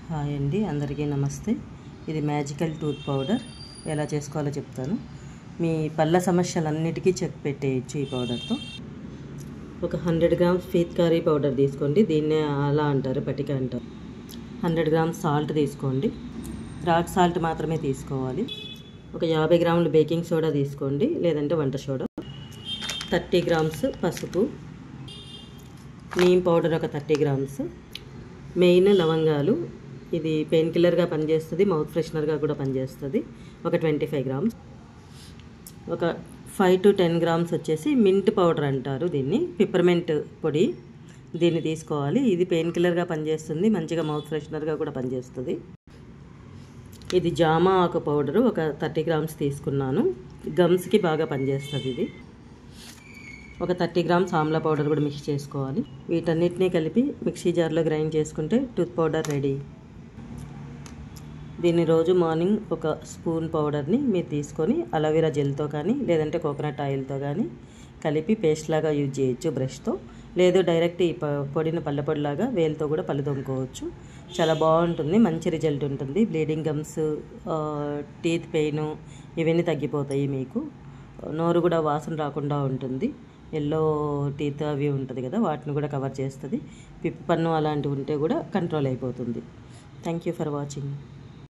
Hi అండి, అందరికీ నమస్తే. ఇది మ్యాజికల్ టూత్ పౌడర్ ఎలా చేసుకోవాలో చెప్తాను. మీ పళ్ళ సమస్యలన్నిటికీ చెక్ పెట్టేయచ్చు ఈ పౌడర్తో. ఒక 100 గ్రామ్స్ ఫీత్కారీ పౌడర్ తీసుకోండి. దీన్నే అలా అంటారు, పటిక అంటారు. 100 గ్రామ్స్ సాల్ట్ తీసుకోండి. రాక్ సాల్ట్ మాత్రమే తీసుకోవాలి. ఒక 50 గ్రాములు బేకింగ్ సోడా తీసుకోండి, లేదంటే వంట సోడా. 30 గ్రామ్స్ పసుపు, నీమ్ పౌడర్ ఒక 30 గ్రామ్స్, మెయిన్ లవంగాలు. ఇది పెయిన్ కిల్లర్గా పనిచేస్తుంది, మౌత్ ఫ్రెషనర్గా కూడా పనిచేస్తుంది. ఒక 25 గ్రామ్స్. ఒక 5 to 10 గ్రామ్స్ వచ్చేసి మింట్ పౌడర్ అంటారు దీన్ని, పిప్పర్మెంట్ పొడి. దీన్ని తీసుకోవాలి. ఇది పెయిన్ కిల్లర్గా పనిచేస్తుంది, మంచిగా మౌత్ ఫ్రెషనర్గా కూడా పనిచేస్తుంది. ఇది జామ ఆకు పౌడరు ఒక 30 గ్రామ్స్ తీసుకున్నాను. గమ్స్కి బాగా పనిచేస్తుంది ఇది. ఒక 30 గ్రామ్స్ ఆమ్లా పౌడర్ కూడా మిక్స్ చేసుకోవాలి. వీటన్నిటినీ కలిపి మిక్సీ జార్లో గ్రైండ్ చేసుకుంటే టూత్ పౌడర్ రెడీ. దీన్ని రోజు మార్నింగ్ ఒక స్పూన్ పౌడర్ని మీరు తీసుకొని అలోవెరా జెల్తో కానీ లేదంటే కోకోనట్ ఆయిల్తో కానీ కలిపి పేస్ట్ లాగా యూజ్ చేయొచ్చు బ్రష్తో. లేదు డైరెక్ట్ ఈ పొడిని పళ్ళ పొడిలాగా వేలుతో కూడా పళ్ళు తోముకోవచ్చు. చాలా బాగుంటుంది, మంచి రిజల్ట్ ఉంటుంది. బ్లీడింగ్ గమ్స్, టీత్ పెయిన్ ఇవన్నీ తగ్గిపోతాయి. మీకు నోరు కూడా వాసన రాకుండా ఉంటుంది. ఎల్లో టీత్ అవి ఉంటుంది కదా, వాటిని కూడా కవర్ చేస్తుంది. పిప్పి పన్ను అలాంటివి ఉంటే కూడా కంట్రోల్ అయిపోతుంది. Thank you for watching.